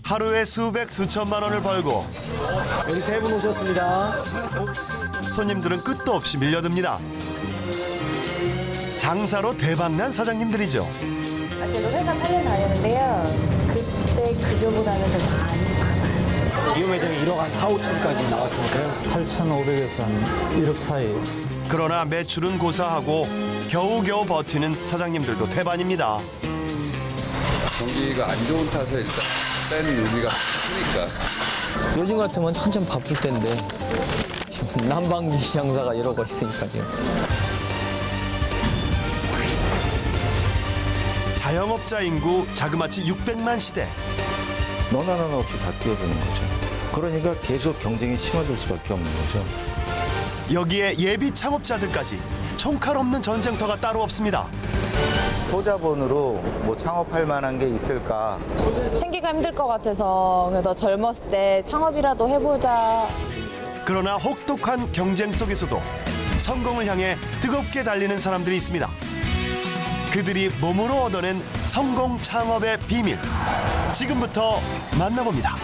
하루에 수백 수천만 원을 벌고 여기 세 분 오셨습니다. 손님들은 끝도 없이 밀려듭니다. 장사로 대박난 사장님들이죠. 저도 회사 8년 다녔는데요. 그때 급여보다는 더 많이 받아요. 이 매장에 1억 한 4, 5천까지 나왔으니까요. 8,500에서 한 1억 사이. 그러나 매출은 고사하고 겨우겨우 버티는 사장님들도 태반입니다. 경기가 안 좋은 탓에 일단 뺀 의미가 크니까. 요즘 같으면 한참 바쁠 텐데 지금 난방기 장사가 이러고 있으니까요. 자영업자 인구 자그마치 600만 시대. 너나 나나 없이 다 뛰어드는 거죠. 그러니까 계속 경쟁이 심화될 수밖에 없는 거죠. 여기에 예비 창업자들까지 총칼 없는 전쟁터가 따로 없습니다. 소자본으로 뭐 창업할 만한 게 있을까? 생기가 힘들 것 같아서 더 젊었을 때 창업이라도 해보자. 그러나 혹독한 경쟁 속에서도 성공을 향해 뜨겁게 달리는 사람들이 있습니다. 그들이 몸으로 얻어낸 성공 창업의 비밀. 지금부터 만나봅니다.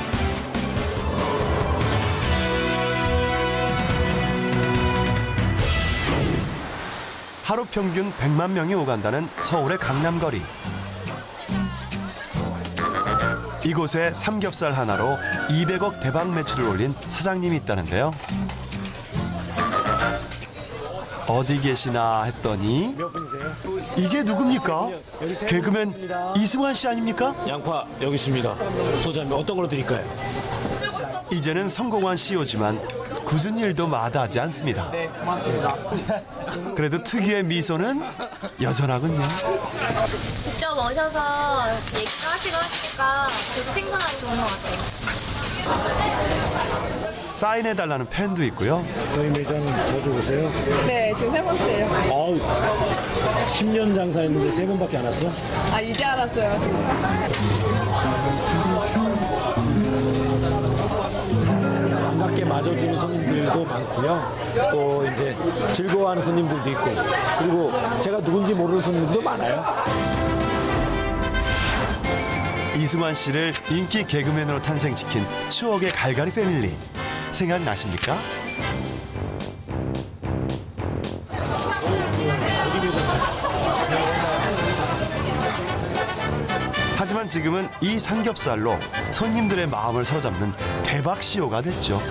하루 평균 100만 명이 오간다는 서울의 강남거리. 이곳에 삼겹살 하나로 200억 대박 매출을 올린 사장님이 있다는데요. 어디 계시나 했더니 몇 분이세요? 이게 누굽니까? 개그맨 이승환 씨 아닙니까? 양파 여기 있습니다. 소자면 어떤 걸로 드릴까요? 이제는 성공한 CEO지만 굳은 일도 마다하지 않습니다. 그래도 특유의 미소는 여전하군요. 직접 오셔서 얘기도 하시고 하시니까 되게 신선하고 좋은 것 같아요. 사인해달라는 팬도 있고요. 저희 매장 자주 오세요? 네, 지금 세 번째예요. 아우, 10년 장사했는데 세 번밖에 안 왔어? 아, 이제 알았어요, 지금. 반갑게 맞아주는 손님들도 많고요. 또 이제 즐거워하는 손님들도 있고, 그리고 제가 누군지 모르는 손님들도 많아요. 이승환 씨를 인기 개그맨으로 탄생시킨 추억의 갈갈이 패밀리. 생각나십니까? 하지만 지금은 이 삼겹살로 손님들의 마음을 사로잡는 대박 CEO가 됐죠.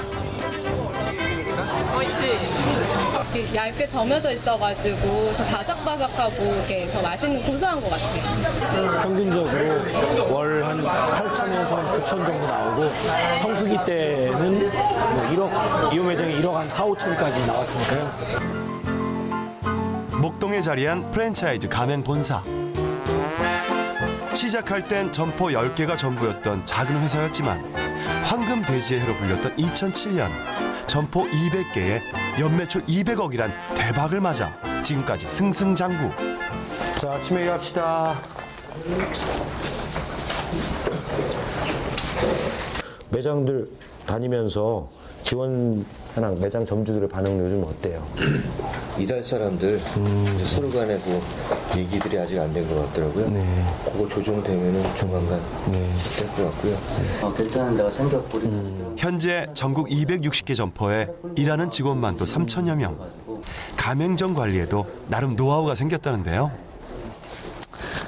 얇게 점여져 있어가지고 더 바삭바삭하고 이렇게 더 맛있는 고소한 것 같아요. 평균적으로 월 한 8천에서 한 9천 정도 나오고 성수기 때는 뭐 1억, 이 매장에 1억 한 4, 5천까지 나왔으니까요. 목동에 자리한 프랜차이즈 가맹 본사. 시작할 땐 점포 10개가 전부였던 작은 회사였지만 황금 돼지의 해로 불렸던 2007년 점포 200개에 연매출 200억이란 대박을 맞아 지금까지 승승장구. 자, 아침 회의합시다. 매장들 다니면서 지원 하나 매장 점주들의 반응은 요즘 어때요? 일할 사람들 이제 서로 간에 뭐 얘기들이 아직 안 된 것 같더라고요. 네. 그거 조정되면은 조만간 될 것 같고요. 괜찮은 데가 생겼고. 현재 전국 260개 점포에 일하는 직원만도 3천여 명. 가맹점 관리에도 나름 노하우가 생겼다는데요.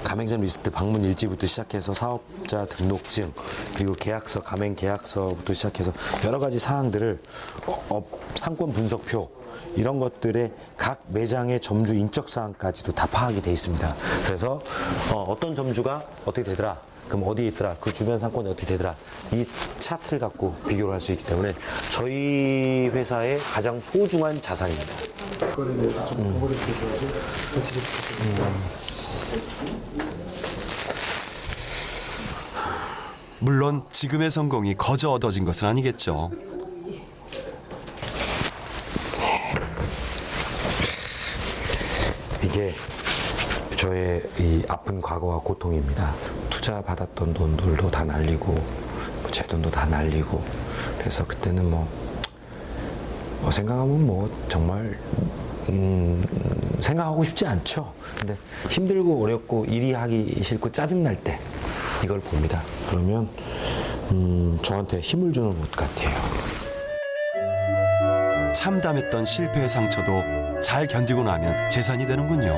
가맹점 리스트 방문 일지부터 시작해서 사업자 등록증 그리고 계약서 가맹 계약서부터 시작해서 여러 가지 사항들을 상권 분석표 이런 것들의 각 매장의 점주 인적 사항까지도 다 파악이 돼 있습니다. 그래서 어떤 점주가 어떻게 되더라. 그럼 어디에 있더라? 그 주변 상권이 어떻게 되더라? 이 차트를 갖고 비교를 할 수 있기 때문에 저희 회사의 가장 소중한 자산입니다. 물론 지금의 성공이 거저 얻어진 것은 아니겠죠. 이게 저의 이 아픈 과거와 고통입니다. 투자 받았던 돈들도 다 날리고 제 돈도 다 날리고 그래서 그때는 뭐 생각하면 뭐 정말 생각하고 싶지 않죠. 근데 힘들고 어렵고 일이 하기 싫고 짜증날 때 이걸 봅니다. 그러면 저한테 힘을 주는 옷 같아요. 참담했던 실패의 상처도 잘 견디고 나면 재산이 되는군요.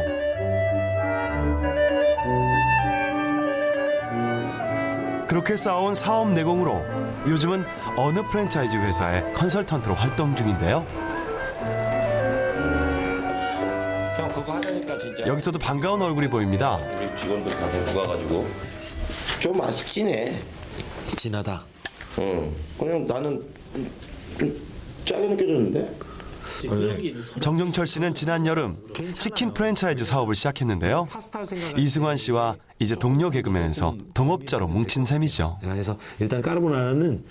그렇게 쌓아온 사업 내공으로 요즘은 어느 프랜차이즈 회사의 컨설턴트로 활동 중인데요. 형 그거 하자니까 진짜 여기서도 반가운 얼굴이 보입니다. 우리 직원들 다 데리고 가가지고 좀 맛있긴 해. 진하다. 응. 그냥 나는 좀 짜게 느껴졌는데? 정종철 씨는 지난 여름 치킨 프랜차이즈 사업을 시작했는데요. 이승환 씨와 이제 동료 개그맨에서 동업자로 뭉친 셈이죠. 그래서 일단 까르보나라는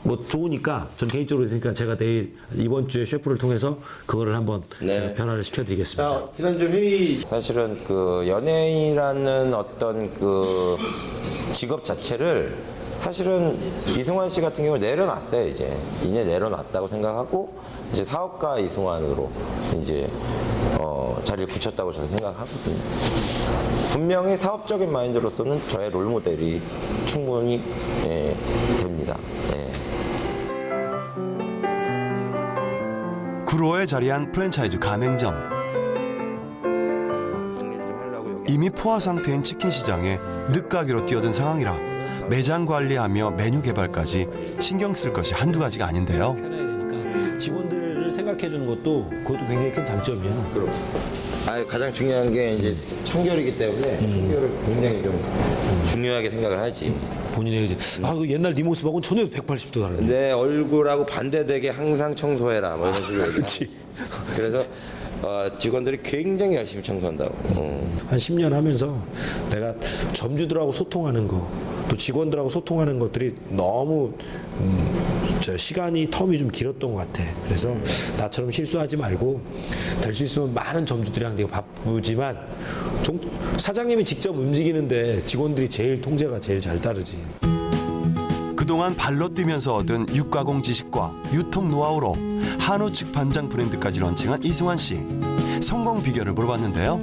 뭐 좋으니까 전 개인적으로 있으니까 제가 내일 이번 주에 셰프를 통해서 그거를 한번 제가 변화를 시켜드리겠습니다. 지난주 회의 사실은 그 연예인이라는 어떤 그 직업 자체를 사실은 이승환 씨 같은 경우 내려놨어요. 이제 내려놨다고 생각하고 이제 사업가 이승환으로 이제 자리를 굳혔다고 저는 생각하거든요. 분명히 사업적인 마인드로서는 저의 롤 모델이 충분히 됩니다. 구로에 자리한 프랜차이즈 가맹점. 이미 포화 상태인 치킨 시장에 늦가기로 뛰어든 상황이라 매장 관리하며 메뉴 개발까지 신경 쓸 것이 한두 가지가 아닌데요. 편해야 되니까 직원들을 생각해 주는 것도 그것도 굉장히 큰 장점이야. 가장 중요한 게 이제 청결이기 때문에 청결을 굉장히 좀 중요하게 생각을 하지. 본인의 이제 그 옛날 네 모습하고는 전혀 180도 다르네. 내 얼굴하고 반대되게 항상 청소해라 뭐 이런 식으로 그렇지. 그래서 직원들이 굉장히 열심히 청소한다고. 한 10년 하면서 내가 점주들하고 소통하는 거, 또 직원들하고 소통하는 것들이 너무 시간이 텀이 좀 길었던 것 같아. 그래서 나처럼 실수하지 말고 될 수 있으면 많은 점주들이랑 되게 바쁘지만 사장님이 직접 움직이는데 직원들이 제일 통제가 제일 잘 따르지. 그동안 발로 뛰면서 얻은 육가공 지식과 유통 노하우로 한우 직판장 브랜드까지 런칭한 이승환 씨. 성공 비결을 물어봤는데요.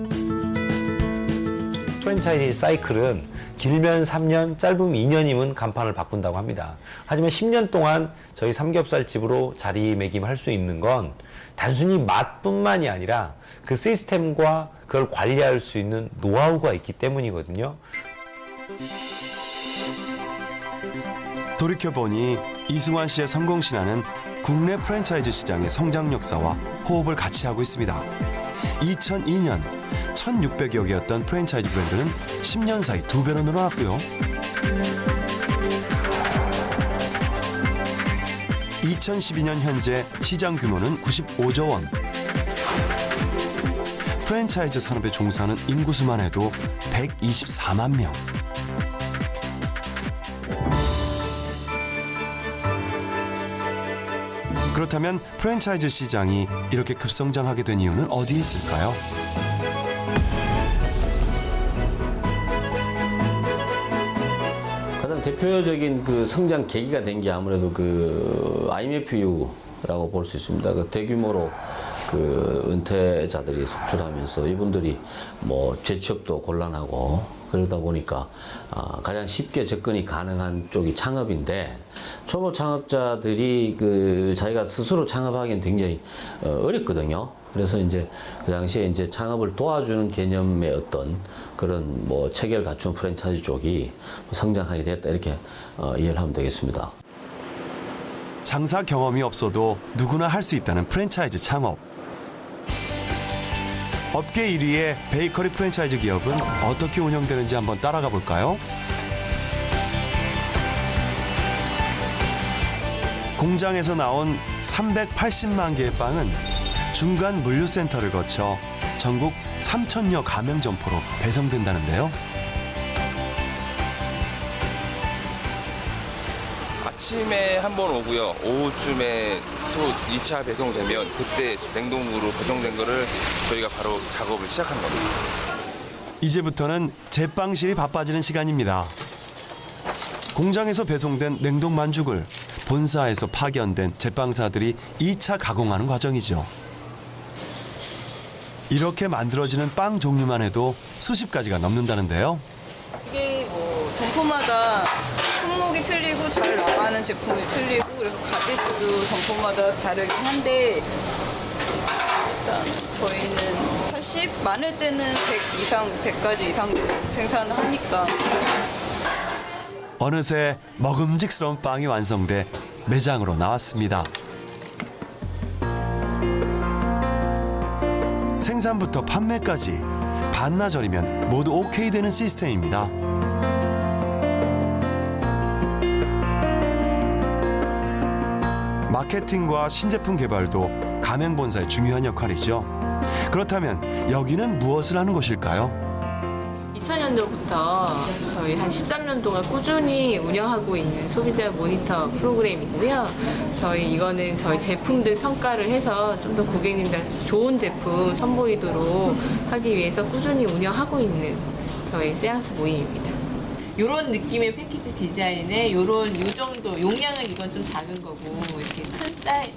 프랜차이즈 사이클은 길면 3년, 짧으면 2년이면 간판을 바꾼다고 합니다. 하지만 10년 동안 저희 삼겹살집으로 자리매김할 수 있는 건 단순히 맛뿐만이 아니라 그 시스템과 그걸 관리할 수 있는 노하우가 있기 때문이거든요. 돌이켜보니 이승환 씨의 성공 신화는 국내 프랜차이즈 시장의 성장 역사와 호흡을 같이 하고 있습니다. 2002년 1,600여 개였던 프랜차이즈 브랜드는 10년 사이 2배로 늘어났고요. 2012년 현재 시장 규모는 95조 원. 프랜차이즈 산업에 종사하는 인구수만 해도 124만 명. 그렇다면 프랜차이즈 시장이 이렇게 급성장하게 된 이유는 어디에 있을까요? 가장 대표적인 그 성장 계기가 된 게 아무래도 그 IMF 이후라고 볼 수 있습니다. 그 대규모로 그 은퇴자들이 속출하면서 이분들이 뭐 재취업도 곤란하고 그러다 보니까 가장 쉽게 접근이 가능한 쪽이 창업인데 초보 창업자들이 그 자기가 스스로 창업하기는 굉장히 어렵거든요. 그래서 이제 그 당시에 이제 창업을 도와주는 개념의 어떤 그런 뭐 체계를 갖춘 프랜차이즈 쪽이 성장하게 됐다 이렇게 이해를 하면 되겠습니다. 장사 경험이 없어도 누구나 할 수 있다는 프랜차이즈 창업. 업계 1위의 베이커리 프랜차이즈 기업은 어떻게 운영되는지 한번 따라가 볼까요? 공장에서 나온 380만 개의 빵은 중간 물류센터를 거쳐 전국 3,000여 가맹 점포로 배송된다는데요. 아침에 한 번 오고요. 오후쯤에 또 2차 배송되면 그때 냉동으로 배송된 거를 저희가 바로 작업을 시작한 겁니다. 이제부터는 제빵실이 바빠지는 시간입니다. 공장에서 배송된 냉동 반죽을 본사에서 파견된 제빵사들이 2차 가공하는 과정이죠. 이렇게 만들어지는 빵 종류만 해도 수십 가지가 넘는다는데요. 이게 뭐 점포마다 품목이 틀리고 잘 나가는 제품이 틀리고 그래서 가지수도 점포마다 다르긴 한데 일단 저희는 80, 많을 때는 100 이상, 100가지 이상도 생산을 하니까 어느새 먹음직스러운 빵이 완성돼 매장으로 나왔습니다. 생산부터 판매까지 반나절이면 모두 오케이 되는 시스템입니다. 마케팅과 신제품 개발도 가맹본사의 중요한 역할이죠. 그렇다면 여기는 무엇을 하는 곳일까요? 2000년도부터 저희 한 13년 동안 꾸준히 운영하고 있는 소비자 모니터 프로그램이고요. 저희 이거는 저희 제품들 평가를 해서 좀 더 고객님들한테 좋은 제품 선보이도록 하기 위해서 꾸준히 운영하고 있는 저희 세안스 모임입니다. 이런 느낌의 패키지 디자인에 요 정도 용량은 이건 좀 작은 거고 이렇게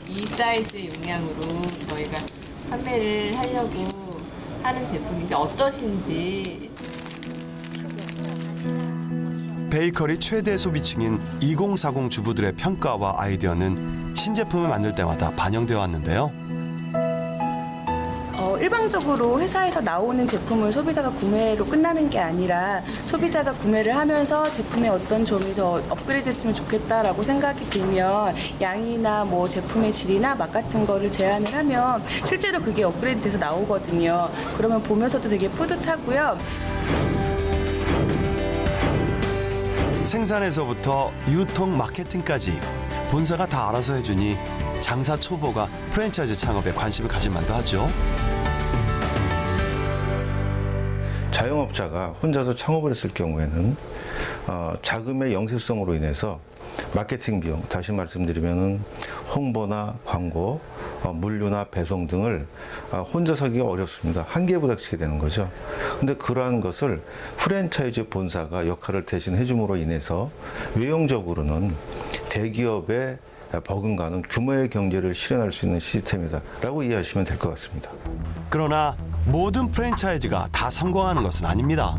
이 사이즈의 용량으로 저희가 판매를 하려고 하는 제품인데 어떠신지. 베이커리 최대 소비층인 2040 주부들의 평가와 아이디어는 신제품을 만들 때마다 반영되어 왔는데요. 일방적으로 회사에서 나오는 제품을 소비자가 구매로 끝나는 게 아니라 소비자가 구매를 하면서 제품의 어떤 점이 더 업그레이드했으면 좋겠다라고 생각이 들면 양이나 뭐 제품의 질이나 맛 같은 거를 제안을 하면 실제로 그게 업그레이드돼서 나오거든요. 그러면 보면서도 되게 뿌듯하고요. 생산에서부터 유통, 마케팅까지 본사가 다 알아서 해주니 장사 초보가 프랜차이즈 창업에 관심을 가질 만도 하죠. 자영업자가 혼자서 창업을 했을 경우에는 자금의 영세성으로 인해서 마케팅 비용, 다시 말씀드리면 홍보나 광고, 물류나 배송 등을 혼자서 하기가 어렵습니다. 한계에 부닥치게 되는 거죠. 근데 그러한 것을 프랜차이즈 본사가 역할을 대신 해줌으로 인해서 외형적으로는 대기업의 버금가는 규모의 경제를 실현할 수 있는 시스템이다라고 이해하시면 될 것 같습니다. 그러나 모든 프랜차이즈가 다 성공하는 것은 아닙니다.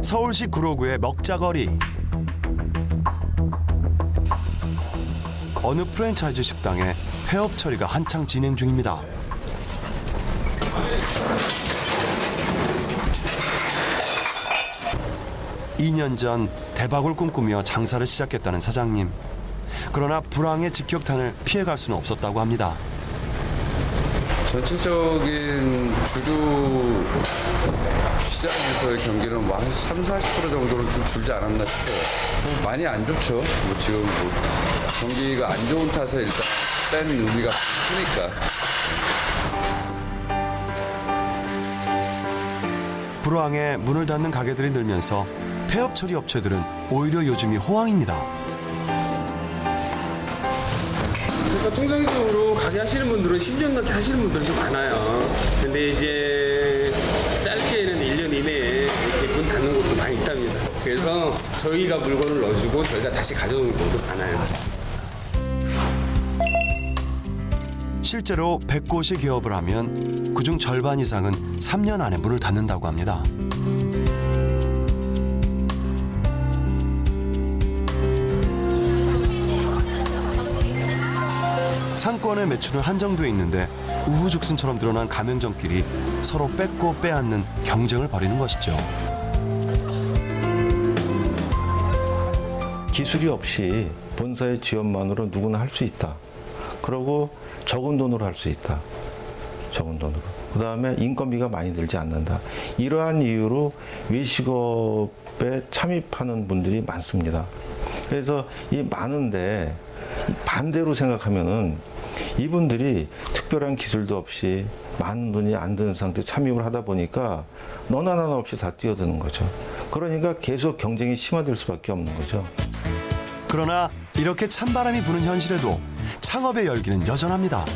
서울시 구로구의 먹자거리. 어느 프랜차이즈 식당에 폐업 처리가 한창 진행 중입니다. (2년) 전 대박을 꿈꾸며 장사를 시작했다는 사장님. 그러나 불황의 직격탄을 피해갈 수는 없었다고 합니다. 전체적인 주류 시장에서의 경기는 한 30-40% 정도는 좀 줄지 않았나 싶어요. 많이 안 좋죠. 뭐 지금 뭐 경기가 안 좋은 탓에 일단 뺀 의미가 크니까. 불황에 문을 닫는 가게들이 늘면서 폐업 처리 업체들은 오히려 요즘이 호황입니다. 그러니까 통상적으로 가게 하시는 분들은 10년 넘게 하시는 분들이 좀 많아요. 근데 이제 짧게는 1년 이내에 이렇게 문 닫는 곳도 많이 있답니다. 그래서 저희가 물건을 넣어주고 저희가 다시 가져오는 경우도 많아요. 실제로 100곳이 개업을 하면 그중 절반 이상은 3년 안에 문을 닫는다고 합니다. 상권의 매출은 한정돼 있는데 우후죽순처럼 드러난 가맹점끼리 서로 뺏고 빼앗는 경쟁을 벌이는 것이죠. 기술이 없이 본사의 지원만으로 누구나 할 수 있다. 그리고 적은 돈으로 할 수 있다. 적은 돈으로. 그 다음에 인건비가 많이 들지 않는다. 이러한 이유로 외식업에 참입하는 분들이 많습니다. 그래서 이 많은데 반대로 생각하면은 이분들이 특별한 기술도 없이 많은 돈이 안 드는 상태에 참여를 하다 보니까 너나 나나 없이 다 뛰어드는 거죠. 그러니까 계속 경쟁이 심화될 수밖에 없는 거죠. 그러나 이렇게 찬바람이 부는 현실에도 창업의 열기는 여전합니다.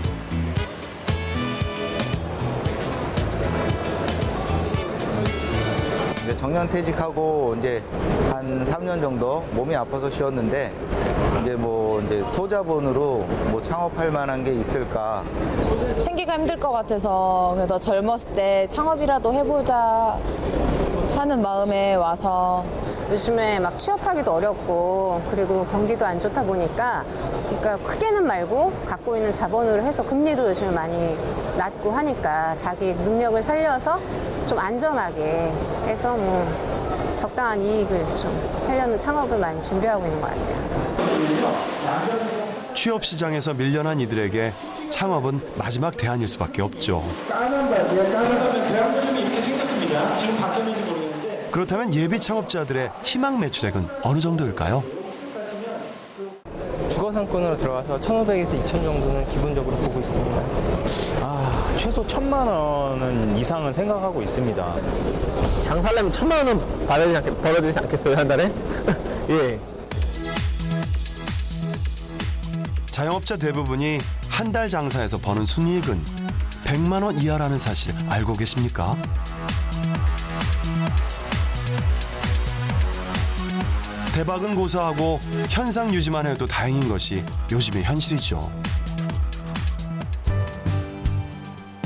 이제 정년퇴직하고 이제 한 3년 정도 몸이 아파서 쉬었는데 이제 소자본으로 창업할 만한 게 있을까? 생기가 힘들 것 같아서 그래서 젊었을 때 창업이라도 해보자 하는 마음에 와서 요즘에 막 취업하기도 어렵고 그리고 경기도 안 좋다 보니까 그러니까 크게는 말고 갖고 있는 자본으로 해서 금리도 요즘에 많이 낮고 하니까 자기 능력을 살려서 좀 안전하게 해서 적당한 이익을 좀 하려는 창업을 많이 준비하고 있는 것 같아요. 취업 시장에서 밀려난 이들에게 창업은 마지막 대안일 수밖에 없죠. 그렇다면 예비 창업자들의 희망 매출액은 어느 정도일까요? 주거 상권으로 들어가서 1,500에서 2,000 정도는 기본적으로 보고 있습니다. 최소 1,000만 원은 이상은 생각하고 있습니다. 장사하려면 1,000만 원은 벌어들이지 않겠어요, 한 달에? 예. 자영업자 대부분이 한 달 장사에서 버는 순이익은 100만 원 이하라는 사실 알고 계십니까? 대박은 고사하고 현상 유지만 해도 다행인 것이 요즘의 현실이죠.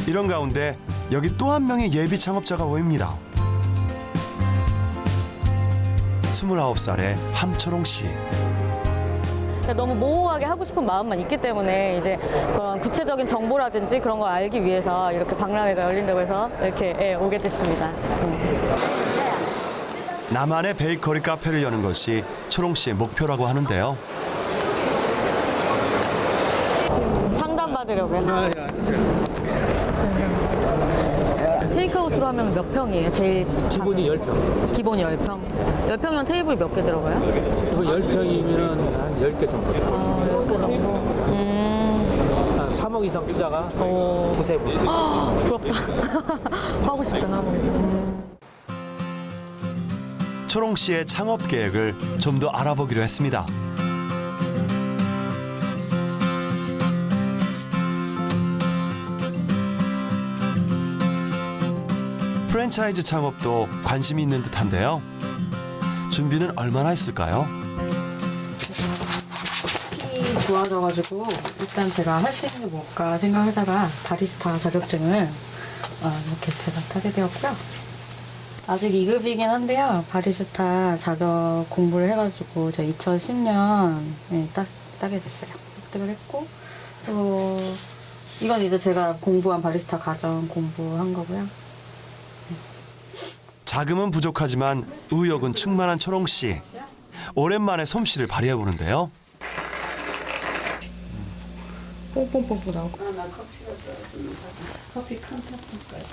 이런 가운데 여기 또 한 명의 예비 창업자가 보입니다. 29살의 함초롱 씨. 너무 모호하게 하고 싶은 마음만 있기 때문에 이제 그런 구체적인 정보라든지 그런 걸 알기 위해서 이렇게 박람회가 열린다고 해서 이렇게 오게 됐습니다. 나만의 베이커리 카페를 여는 것이 초롱 씨의 목표라고 하는데요. 상담 받으려고요. 테이크아웃으로 하면 몇 평이에요? 제일 기본이 10평. 기본이 10평. 10평이면 테이블 몇 개 들어가요? 이거 10평이면 한 10개 정도 들어가요. 10개 정도? 한 3억 이상 투자가 두세 분. 부럽다. 하고 싶다, 3억 이상. 초롱 씨의 창업 계획을 좀 더 알아보기로 했습니다. 프랜차이즈 창업도 관심이 있는 듯한데요. 준비는 얼마나 했을까요? 좋아져가지고 일단 제가 할 수 있는 게 뭘까 생각하다가 바리스타 자격증을 이렇게 제가 따게 되었고요. 아직 2급이긴 한데요. 바리스타 자격 공부를 해가지고 제가 2010년에 따게 됐어요. 획득을 했고 또 이건 이제 제가 공부한 바리스타 과정 공부한 거고요. 자금은 부족하지만 의욕은 충만한 초롱 씨. 오랜만에 솜씨를 발휘해 보는데요. 뽕뽕뽕뽕 나오고. 나 커피가 좋아했습니다. 커피 칸타폰까지.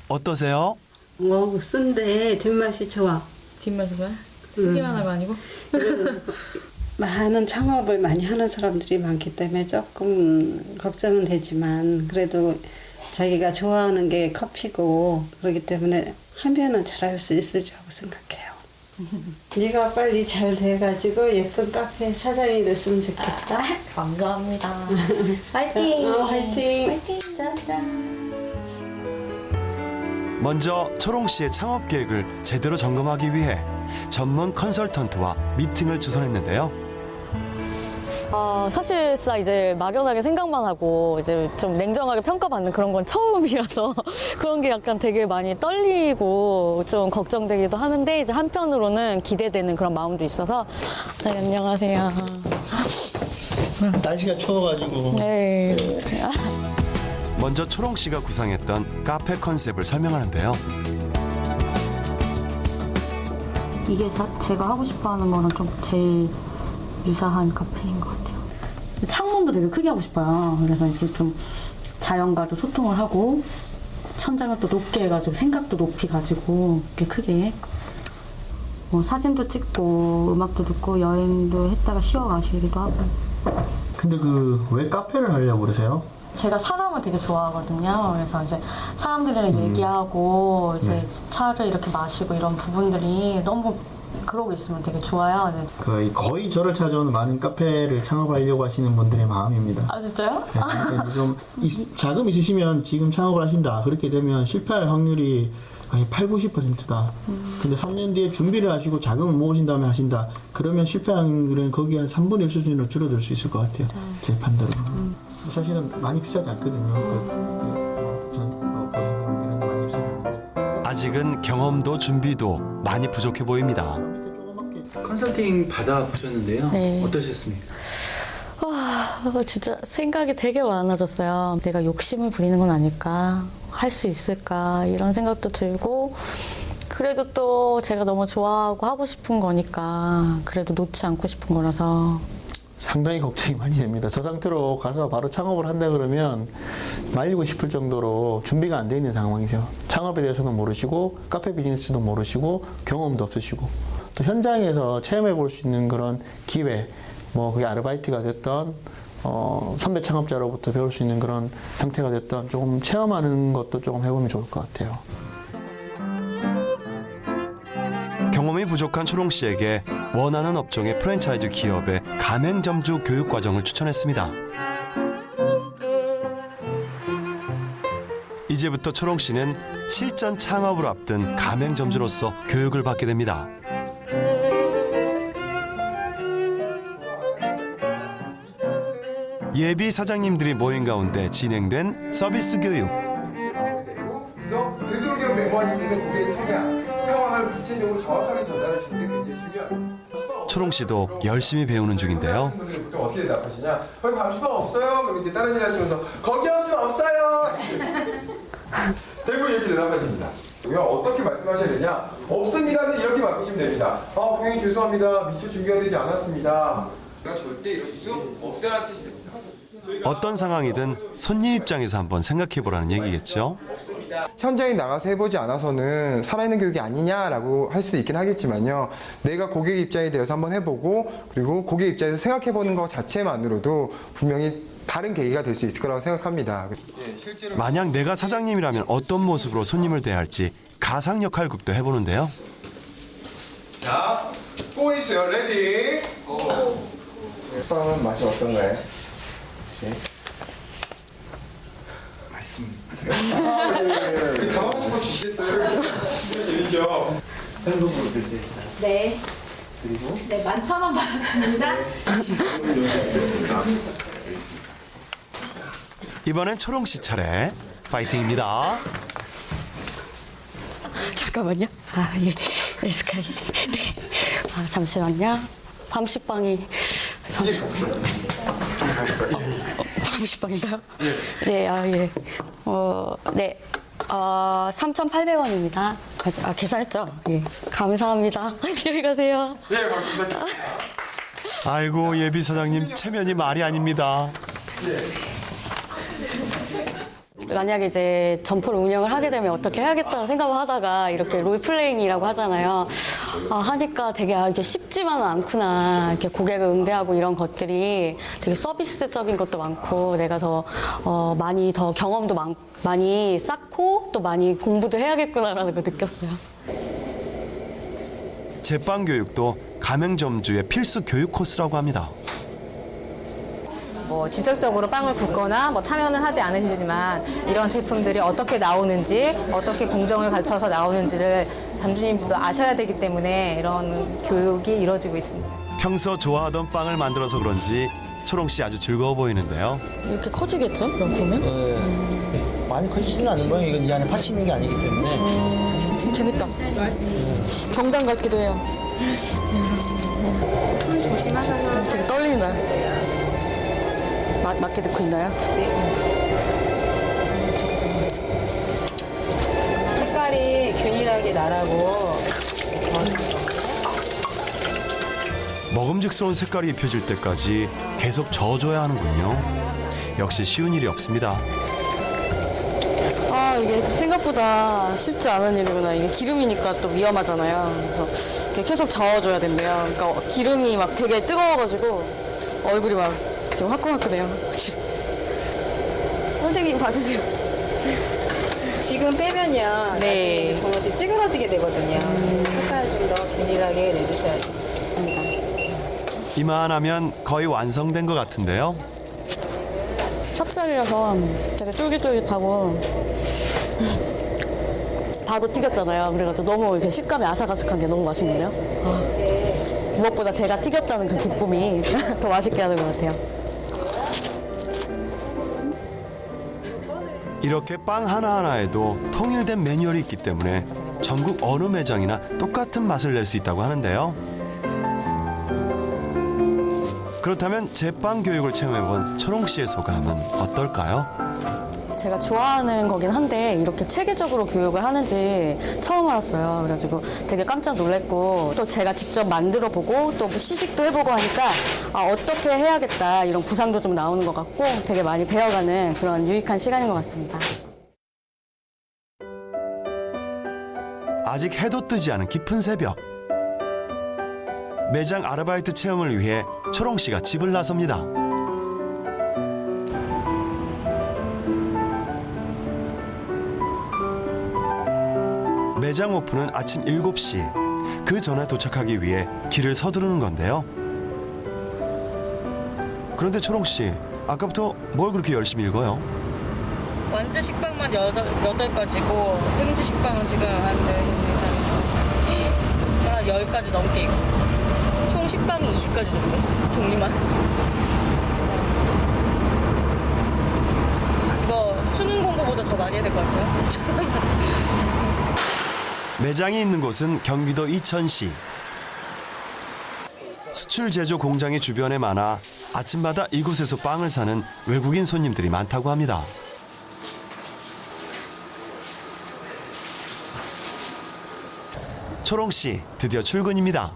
어떠세요? 쓴데 뒷맛이 좋아. 뒷맛이 좋아? 쓰기만 하면 아니고? 많은 창업을 많이 하는 사람들이 많기 때문에 조금 걱정은 되지만 그래도 자기가 좋아하는 게 커피고 그렇기 때문에 하면은 잘할 수 있을 줄 알고 생각해요. 네가 빨리 잘 돼가지고 예쁜 카페 사장이 됐으면 좋겠다. 감사합니다. 화이팅! 화이팅! 화이팅! 짠짠! 먼저 초롱 씨의 창업 계획을 제대로 점검하기 위해 전문 컨설턴트와 미팅을 주선했는데요. 사실상 이제 막연하게 생각만 하고 이제 좀 냉정하게 평가받는 그런 건 처음이라서 그런 게 약간 되게 많이 떨리고 좀 걱정되기도 하는데 이제 한편으로는 기대되는 그런 마음도 있어서 네, 안녕하세요. 날씨가 추워가지고. 네. 먼저 초롱 씨가 구상했던 카페 컨셉을 설명하는데요. 이게 제가 하고 싶어하는 거랑 좀 제일 유사한 카페인 것 같아요. 창문도 되게 크게 하고 싶어요. 그래서 이제 좀 자연과도 소통을 하고 천장을 또 높게 해가지고 생각도 높이 가지고 이렇게 크게 사진도 찍고 음악도 듣고 여행도 했다가 쉬어 가시기도 하고. 근데 왜 카페를 하려고 그러세요? 제가 사람을 되게 좋아하거든요. 그래서 이제 사람들이랑 얘기하고 이제 차를 이렇게 마시고 이런 부분들이 너무 그러고 있으면 되게 좋아요. 거의 저를 찾아오는 많은 카페를 창업하려고 하시는 분들의 마음입니다. 아 진짜요? 네, 좀 자금 있으시면 지금 창업을 하신다. 그렇게 되면 실패할 확률이 거의 80~90%다. 근데 3년 뒤에 준비를 하시고 자금을 모으신 다음에 하신다. 그러면 실패 확률은 거기 한 3분의 1 수준으로 줄어들 수 있을 것 같아요. 제 판단으로. 사실은 많이 비싸지 않거든요. 보증금 이런 거 많이 비싸지 않아요. 아직은 경험도 준비도 많이 부족해 보입니다. 컨설팅 받아보셨는데요. 네. 어떠셨습니까? 진짜 생각이 되게 많아졌어요. 내가 욕심을 부리는 건 아닐까, 할 수 있을까 이런 생각도 들고, 그래도 또 제가 너무 좋아하고 하고 싶은 거니까 그래도 놓지 않고 싶은 거라서 상당히 걱정이 많이 됩니다. 저 상태로 가서 바로 창업을 한다 그러면 말리고 싶을 정도로 준비가 안 돼 있는 상황이죠. 창업에 대해서는 모르시고 카페 비즈니스도 모르시고 경험도 없으시고 또 현장에서 체험해 볼 수 있는 그런 기회, 뭐 그게 아르바이트가 됐던 선배 창업자로부터 배울 수 있는 그런 형태가 됐던 조금 체험하는 것도 조금 해보면 좋을 것 같아요. 경험이 부족한 초롱 씨에게 원하는 업종의 프랜차이즈 기업의 가맹점주 교육 과정을 추천했습니다. 이제부터 초롱 씨는 실전 창업을 앞둔 가맹점주로서 교육을 받게 됩니다. 예비 사장님들이 모인 가운데 진행된 서비스 교육. 그래서 되도록이면 메모하실 때는 고객의 성향, 상황을 구체적으로 정확하게 전달해 주는 게 굉장히 중요합니다. 초롱 씨도 열심히 배우는 중인데요. 분들이 보통 어떻게 대답하시냐? 거기 밤시방 없어요? 그럼 이렇게 다른 일 하시면서 거기 없으면 없어요! 대부분 이렇게 대답하십니다. 그냥 어떻게 말씀하셔야 되냐? 없습니다는 이렇게 바꾸시면 됩니다. 고객님 죄송합니다. 미처 준비가 되지 않았습니다. 그러니까 절대 이럴 수 없다는 뜻이 됩니다. 어떤 상황이든 손님 입장에서 한번 생각해 보라는 얘기겠죠. 현장에 나가서 해보지 않아서는 살아있는 교육이 아니냐라고 할 수도 있긴 하겠지만요. 내가 고객 입장이 되어서 한번 해보고 그리고 고객 입장에서 생각해보는 것 자체만으로도 분명히 다른 계기가 될 수 있을 거라고 생각합니다. 만약 내가 사장님이라면 어떤 모습으로 손님을 대할지 가상 역할극도 해보는데요. 자, 고 해주세요. 레디. 빵은 맛이 어떤가요? 네. 맛있습니다. 담아서 거 주시겠어요? 재밌죠? 현금으로 드세요. 네. 그리고 네, 11,000원 받았습니다. 이번엔 초롱 씨 차례. 파이팅입니다. 잠깐만요. 예. 에스카이. 네. 잠시만요. 밤식빵이. 밤식빵인가요? 네, 예. 네. 3,800원입니다. 계산했죠? 예. 감사합니다. 안녕히 가세요. 네, 고맙습니다. 아이고 예비 사장님 체면이 말이 아닙니다. 만약에 이제 점포를 운영을 하게 되면 어떻게 해야겠다는 생각을 하다가 이렇게 롤플레잉이라고 하잖아요. 하니까 되게 이게 쉽지만은 않구나. 이렇게 고객을 응대하고 이런 것들이 되게 서비스적인 것도 많고 내가 더 많이 더 경험도 많이 쌓고 또 많이 공부도 해야겠구나라는 걸 느꼈어요. 제빵 교육도 가맹점주의 필수 교육 코스라고 합니다. 뭐 직접적으로 빵을 굽거나 뭐 참여는 하지 않으시지만 이런 제품들이 어떻게 나오는지 어떻게 공정을 갖춰서 나오는지를 점주님도 아셔야 되기 때문에 이런 교육이 이루어지고 있습니다. 평소 좋아하던 빵을 만들어서 그런지 초롱 씨 아주 즐거워 보이는데요. 이렇게 커지겠죠? 그럼 보면? 네. 많이 커지지는 않은 거예요. 이건 이 안에 팥이 있는 게 아니기 때문에. 재밌다. 경단 같기도 해요. 손 조심하셔서. 되게 떨리나요? 맞게 듣고 있나요? 색깔이 균일하게 나라고. 먹음직스러운 색깔이 입혀질 때까지 계속 저어줘야 하는군요. 역시 쉬운 일이 없습니다. 이게 생각보다 쉽지 않은 일이구나. 이게 기름이니까 또 위험하잖아요. 그래서 이렇게 계속 저어줘야 된대요. 그러니까 기름이 막 되게 뜨거워가지고 얼굴이 막 지금 화끈화끈해요. 선생님 봐주세요. 지금 빼면요. 네. 나중에 도넛이 찌그러지게 되거든요. 색깔 좀 더 균일하게 내주셔야 됩니다. 이만하면 거의 완성된 것 같은데요. 찹쌀이라서 되게 쫄깃쫄깃하고 바로 튀겼잖아요. 그래가지고 너무 이제 식감이 아삭아삭한 게 너무 맛있는데요. 무엇보다 제가 튀겼다는 그 기쁨이 더 맛있게 하는 것 같아요. 이렇게 빵 하나하나에도 통일된 매뉴얼이 있기 때문에 전국 어느 매장이나 똑같은 맛을 낼 수 있다고 하는데요. 그렇다면 제빵 교육을 체험해본 초롱 씨의 소감은 어떨까요? 제가 좋아하는 거긴 한데 이렇게 체계적으로 교육을 하는지 처음 알았어요. 그래가지고 되게 깜짝 놀랐고 또 제가 직접 만들어 보고 또 시식도 해보고 하니까 어떻게 해야겠다 이런 구상도 좀 나오는 것 같고 되게 많이 배워가는 그런 유익한 시간인 것 같습니다. 아직 해도 뜨지 않은 깊은 새벽. 매장 아르바이트 체험을 위해 초롱 씨가 집을 나섭니다. 매장 오픈은 아침 7시. 그 전에 도착하기 위해 길을 서두르는 건데요. 그런데 초롱 씨, 아까부터 뭘 그렇게 열심히 읽어요? 완제 식빵만 8가지고 생지 식빵은 지금 한 10가지 넘게 있고 총 식빵이 20가지 정도 종류만. 이거 수능 공부보다 더 많이 해야 될 것 같아요. 매장이 있는 곳은 경기도 이천시. 수출 제조 공장이 주변에 많아 아침마다 이곳에서 빵을 사는 외국인 손님들이 많다고 합니다. 초롱 씨, 드디어 출근입니다.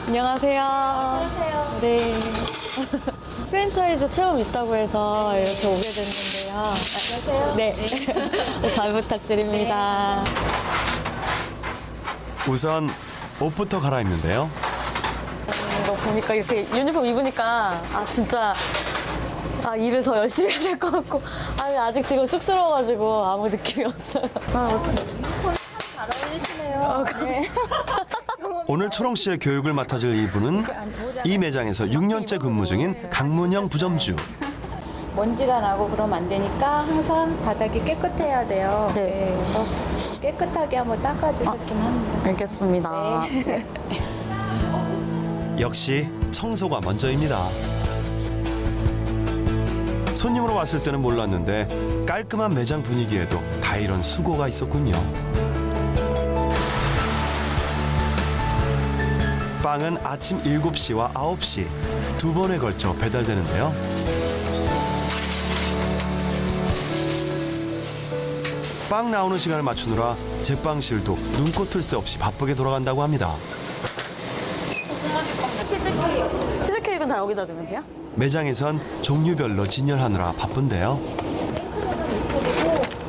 안녕하세요. 안녕하세요. 네. 프랜차이즈 체험 있다고 해서 이렇게 오게 됐는데요. 안녕하세요. 네. 잘 부탁드립니다. 우선 옷부터 갈아입는데요. 이거 보니까 이렇게 유니폼 입으니까 진짜 일을 더 열심히 해야 될 것 같고 아직 지금 쑥스러워가지고 아무 느낌이 없어요. 잘 어울리시네요. 네. 오늘 초롱 씨의 교육을 맡아줄 이분은 이 매장에서 6년째 근무 중인 강문영 부점주. 먼지가 나고 그러면 안 되니까 항상 바닥이 깨끗해야 돼요. 네. 그래서 깨끗하게 한번 닦아주셨으면 합니다. 알겠습니다. 네. 역시 청소가 먼저입니다. 손님으로 왔을 때는 몰랐는데 깔끔한 매장 분위기에도 다 이런 수고가 있었군요. 빵은 아침 7시와 9시 두 번에 걸쳐 배달되는데요. 빵 나오는 시간을 맞추느라 제빵실도 눈꽃을 새 없이 바쁘게 돌아간다고 합니다. 치즈케이크. 치즈케이크는 다 여기다 넣으면 돼요? 매장에선 종류별로 진열하느라 바쁜데요.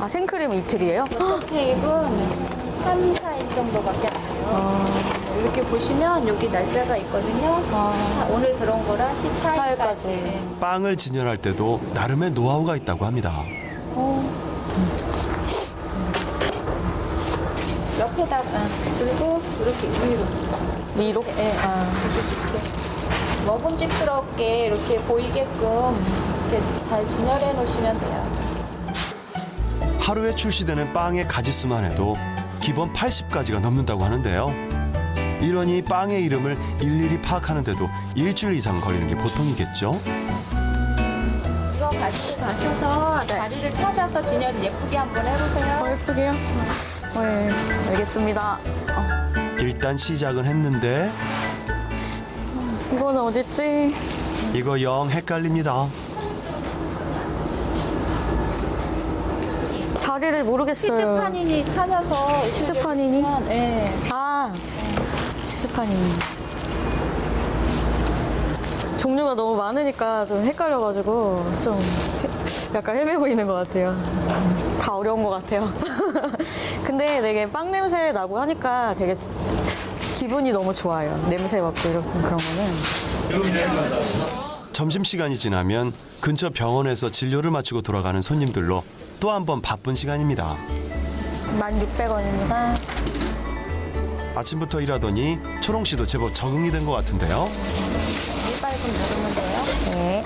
생크림 이틀이에요? 케이크는 3, 4일 정도밖에 안 돼요. 이렇게 보시면 여기 날짜가 있거든요. 오늘 들어온 거라 14일까지. 빵을 진열할 때도 나름의 노하우가 있다고 합니다. 옆에다가 그리고 이렇게 위로. 위로? 네. 이렇게 먹음직스럽게 이렇게 보이게끔 이렇게 잘 진열해 놓으시면 돼요. 하루에 출시되는 빵의 가지수만 해도 기본 80가지가 넘는다고 하는데요. 이러니 빵의 이름을 일일이 파악하는데도 일주일 이상 걸리는 게 보통이겠죠? 이거 가지고 가셔서 자리를 찾아서 진열을 예쁘게 한번 해보세요. 예쁘게요? 네, 알겠습니다. 일단 시작은 했는데 이거는 어딨지? 이거 영 헷갈립니다. 자리를 모르겠어요. 치즈파니니 찾아서 치즈파니니? 네. 치즈파니니. 종류가 너무 많으니까 좀 헷갈려가지고 좀 약간 헤매고 있는 것 같아요. 다 어려운 것 같아요. 근데 되게 빵 냄새 나고 하니까 되게 기분이 너무 좋아요. 냄새 맡고 이런 그런 거는. 점심시간이 지나면 근처 병원에서 진료를 마치고 돌아가는 손님들로 또 한 번 바쁜 시간입니다. 1,600원입니다. 아침부터 일하더니 초롱 씨도 제법 적응이 된 것 같은데요. 밀발금 누르면 돼요. 네.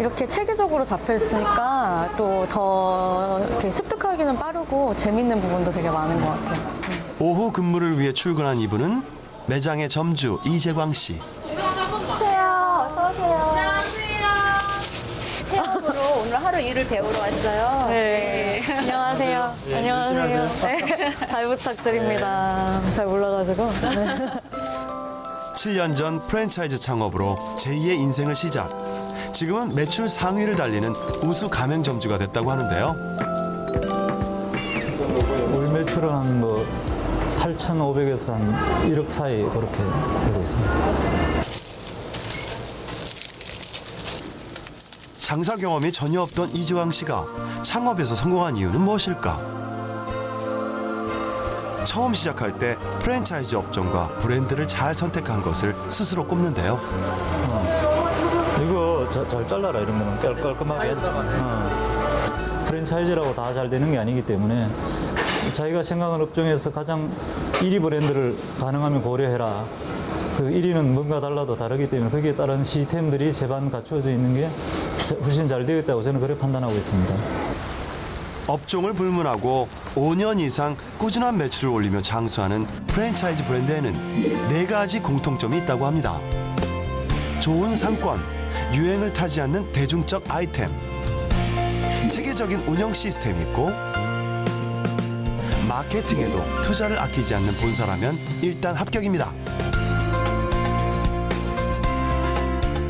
이렇게 체계적으로 잡혀 있으니까 또 더 이렇게 습득하기는 빠르고 재밌는 부분도 되게 많은 것 같아요. 오후 근무를 위해 출근한 이분은 매장의 점주 이재광 씨. 안녕하세요. 어서 오세요. 안녕하세요. 체험으로 오늘 하루 일을 배우러 왔어요. 네. 안녕하세요. 안녕하세요. 네. 잘 부탁드립니다. 잘 몰라가지고. 네. 7년 전 프랜차이즈 창업으로 제2의 인생을 시작. 지금은 매출 상위를 달리는 우수 가맹점주가 됐다고 하는데요. 우리 매출은 한 8,500에서 한 1억 사이 그렇게 되고 있습니다. 장사 경험이 전혀 없던 이재광 씨가 창업에서 성공한 이유는 무엇일까? 처음 시작할 때 프랜차이즈 업종과 브랜드를 잘 선택한 것을 스스로 꼽는데요. 이거 잘 잘라라 이런 거는 깔끔하게. 프랜차이즈라고 다 잘 되는 게 아니기 때문에 자기가 생각하는 업종에서 가장 1위 브랜드를 가능하면 고려해라. 그 1위는 뭔가 달라도 다르기 때문에 거기에 따른 시스템들이 제반 갖추어져 있는 게 훨씬 잘 되겠다고 저는 그렇게 판단하고 있습니다. 업종을 불문하고 5년 이상 꾸준한 매출을 올리며 장수하는 프랜차이즈 브랜드에는 4가지 공통점이 있다고 합니다. 좋은 상권, 유행을 타지 않는 대중적 아이템, 체계적인 운영 시스템이 있고 마케팅에도 투자를 아끼지 않는 본사라면 일단 합격입니다.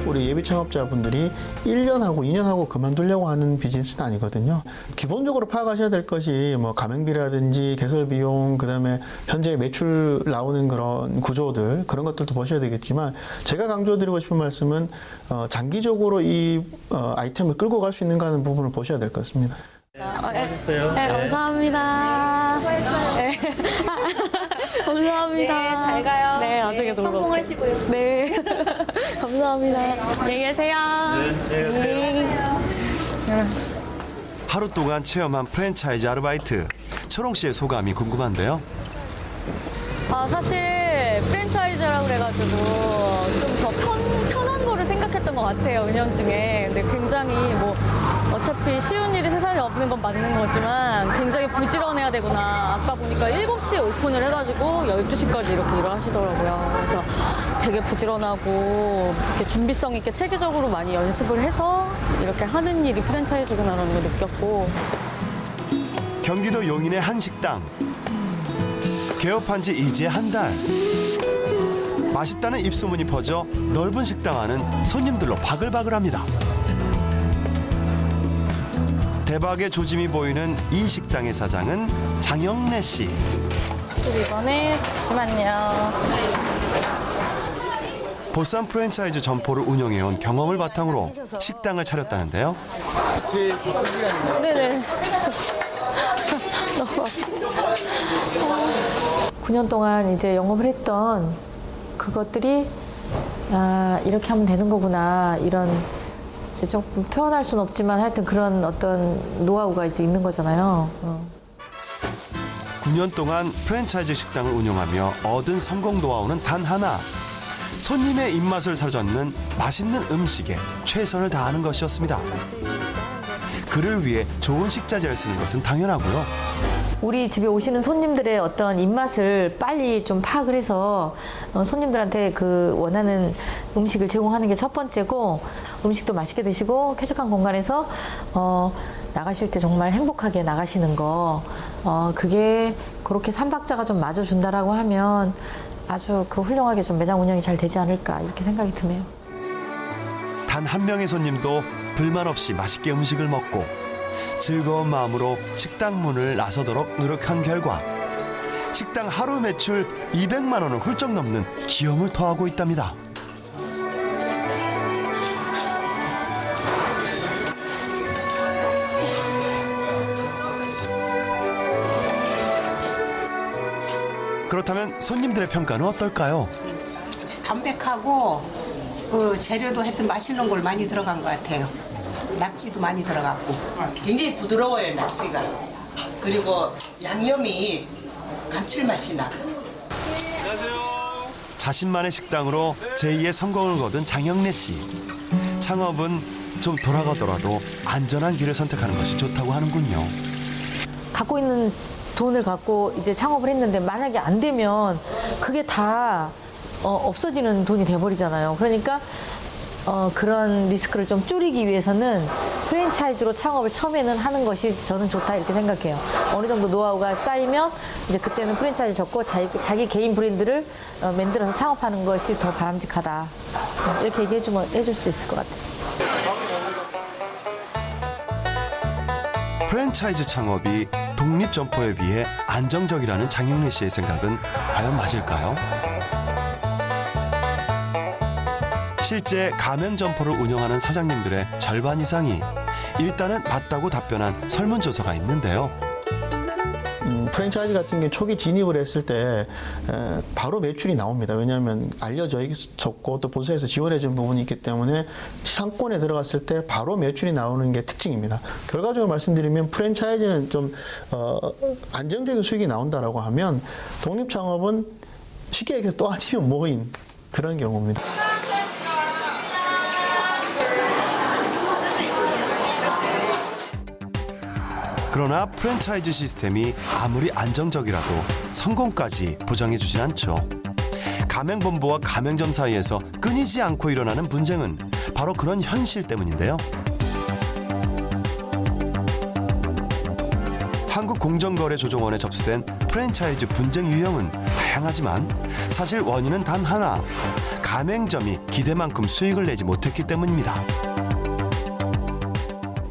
우리 예비 창업자분들이 1년하고 2년하고 그만두려고 하는 비즈니스는 아니거든요. 기본적으로 파악하셔야 될 것이 가맹비라든지 개설 비용, 그다음에 현재 매출 나오는 그런 구조들 그런 것들도 보셔야 되겠지만 제가 강조드리고 싶은 말씀은 장기적으로 이 아이템을 끌고 갈 수 있는가 하는 부분을 보셔야 될 것 같습니다. 수고하셨어요. 네, 감사합니다. 네. 감사합니다. 네, 잘 가요. 네, 나중에 놀러 올게요. 성공하시고요. 네. 감사합니다. 안녕히 계세요. 네. 하루 동안 체험한 프랜차이즈 아르바이트. 초롱 씨의 소감이 궁금한데요. 사실 프랜차이즈라고 그래가지고 좀 더 편한 거를 생각했던 것 같아요, 운영 중에. 근데 굉장히 어차피 쉬운 일이 세상에 없는 건 맞는 거지만 굉장히 부지런해야 되구나. 아까 보니까 7시에 오픈을 해가지고 12시까지 이렇게 일을 하시더라고요. 그래서 되게 부지런하고 이렇게 준비성 있게 체계적으로 많이 연습을 해서 이렇게 하는 일이 프랜차이즈구나라는 걸 느꼈고. 경기도 용인의 한 식당. 개업한 지 이제 한 달. 맛있다는 입소문이 퍼져 넓은 식당 안은 손님들로 바글바글합니다. 대박의 조짐이 보이는 이 식당의 사장은 장영래 씨. 이번에 잠시만요. 보쌈 프랜차이즈 점포를 운영해온 경험을 바탕으로 식당을 차렸다는데요. 네네. 9년 동안 이제 영업을 했던 그것들이 이렇게 하면 되는 거구나, 이런 이제 조금 표현할 수는 없지만 하여튼 그런 어떤 노하우가 이제 있는 거잖아요. 9년 동안 프랜차이즈 식당을 운영하며 얻은 성공 노하우는 단 하나. 손님의 입맛을 사로잡는 맛있는 음식에 최선을 다하는 것이었습니다. 그를 위해 좋은 식자재를 쓰는 것은 당연하고요. 우리 집에 오시는 손님들의 어떤 입맛을 빨리 좀 파악을 해서 손님들한테 그 원하는 음식을 제공하는 게 첫 번째고, 음식도 맛있게 드시고 쾌적한 공간에서 나가실 때 정말 행복하게 나가시는 거, 그게 그렇게 삼박자가 좀 맞아준다라고 하면 아주 그 훌륭하게 좀 매장 운영이 잘 되지 않을까, 이렇게 생각이 드네요. 단 한 명의 손님도 불만 없이 맛있게 음식을 먹고 즐거운 마음으로 식당 문을 나서도록 노력한 결과 식당 하루 매출 200만 원을 훌쩍 넘는 기염을 토하고 있답니다. 그렇다면 손님들의 평가는 어떨까요? 담백하고 그 재료도 하여튼 맛있는 걸 많이 들어간 것 같아요. 낙지도 많이 들어갔고. 굉장히 부드러워요, 낙지가. 그리고 양념이 감칠맛이 나. 자신만의 식당으로 제2의 성공을 거둔 장영래 씨. 창업은 좀 돌아가더라도 안전한 길을 선택하는 것이 좋다고 하는군요. 갖고 있는 돈을 갖고 이제 창업을 했는데 만약에 안 되면 그게 다 없어지는 돈이 돼버리잖아요. 그러니까 그런 리스크를 좀 줄이기 위해서는 프랜차이즈로 창업을 처음에는 하는 것이 저는 좋다 이렇게 생각해요. 어느 정도 노하우가 쌓이면 이제 그때는 프랜차이즈 접고 자기 개인 브랜드를 만들어서 창업하는 것이 더 바람직하다. 이렇게 해줄 수 있을 것 같아요. 프랜차이즈 창업이 독립 점포에 비해 안정적이라는 장영래 씨의 생각은 과연 맞을까요? 실제 가맹 점포를 운영하는 사장님들의 절반 이상이 일단은 맞다고 답변한 설문조사가 있는데요. 프랜차이즈 같은 게 초기 진입을 했을 때 바로 매출이 나옵니다. 왜냐하면 알려져 있었고 또 본사에서 지원해 준 부분이 있기 때문에 상권에 들어갔을 때 바로 매출이 나오는 게 특징입니다. 결과적으로 말씀드리면 프랜차이즈는 좀 안정적인 수익이 나온다라고 하면 독립 창업은 쉽게 얘기해서 또 아니면 뭐인 그런 경우입니다. 그러나 프랜차이즈 시스템이 아무리 안정적이라도 성공까지 보장해주진 않죠. 가맹본부와 가맹점 사이에서 끊이지 않고 일어나는 분쟁은 바로 그런 현실 때문인데요. 한국공정거래조정원에 접수된 프랜차이즈 분쟁 유형은 다양하지만 사실 원인은 단 하나, 가맹점이 기대만큼 수익을 내지 못했기 때문입니다.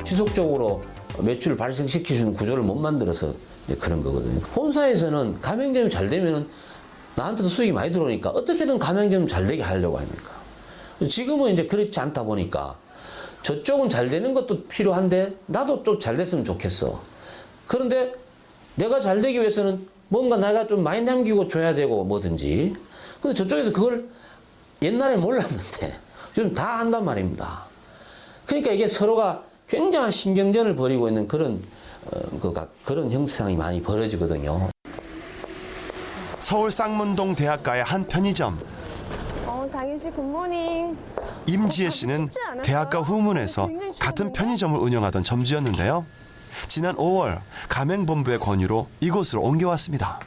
지속적으로 매출을 발생시키는 구조를 못 만들어서 그런 거거든요. 본사에서는 가맹점이 잘 되면 나한테도 수익이 많이 들어오니까 어떻게든 가맹점 잘 되게 하려고 합니까? 지금은 이제 그렇지 않다 보니까 저쪽은 잘 되는 것도 필요한데 나도 좀 잘 됐으면 좋겠어. 그런데 내가 잘 되기 위해서는 뭔가 내가 좀 많이 남기고 줘야 되고 뭐든지. 근데 저쪽에서 그걸 옛날에 몰랐는데 요즘 다 한단 말입니다. 그러니까 이게 서로가 굉장한 신경전을 벌이고 있는 그런 형상이 많이 벌어지거든요. 서울 쌍문동 대학가의 한 편의점. 당일 씨 굿모닝. 임지혜 씨는 대학가 후문에서 같은 편의점을 운영하던 점주였는데요. 지난 5월 가맹본부의 권유로 이곳으로 옮겨왔습니다.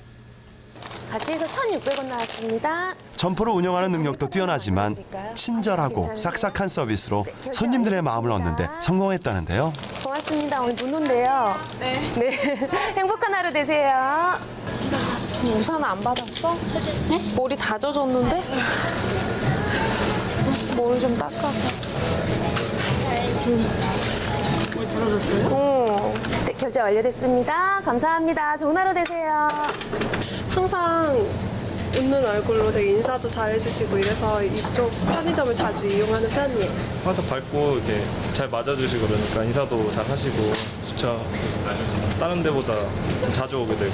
같이 해서 1,600원 나왔습니다. 점포를 운영하는 능력도 뛰어나지만 친절하고 싹싹한 서비스로 손님들의 마음을 얻는데 성공했다는데요. 고맙습니다. 오늘 눈 온대요. 네. 행복한 하루 되세요. 우산 안 받았어? 네? 머리 다 젖었는데? 머리 좀 닦아봐. 머리 다 젖었어요? 네, 결제 완료됐습니다. 감사합니다. 좋은 하루 되세요. 항상 웃는 얼굴로 되게 인사도 잘해주시고 이래서 이쪽 편의점을 자주 이용하는 편이에요. 항상 밝고 이렇게 잘 맞아주시고 그러니까 인사도 잘 하시고 주차 다른 데보다 좀 자주 오게 되고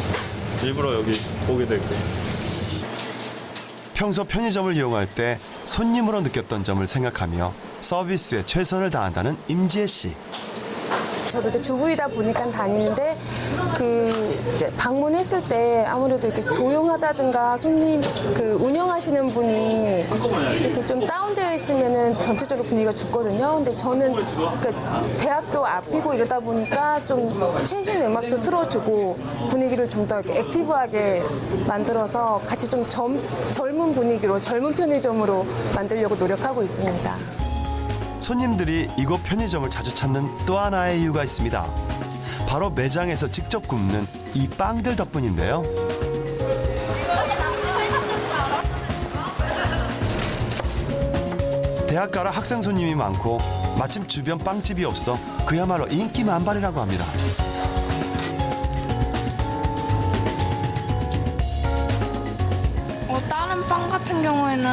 일부러 여기 오게 되고. 평소 편의점을 이용할 때 손님으로 느꼈던 점을 생각하며 서비스에 최선을 다한다는 임지혜 씨. 저도 이제 주부이다 보니까 다니는데 이제 방문했을 때 아무래도 이렇게 조용하다든가 손님 운영하시는 분이 이렇게 좀 다운되어 있으면은 전체적으로 분위기가 죽거든요. 근데 저는 대학교 앞이고 이러다 보니까 좀 최신 음악도 틀어주고 분위기를 좀 더 이렇게 액티브하게 만들어서 같이 좀 젊은 분위기로 젊은 편의점으로 만들려고 노력하고 있습니다. 손님들이 이곳 편의점을 자주 찾는 또 하나의 이유가 있습니다. 바로 매장에서 직접 굽는 이 빵들 덕분인데요. 대학가라 학생 손님이 많고 마침 주변 빵집이 없어 그야말로 인기 만발이라고 합니다. 다른 빵 같은 경우에는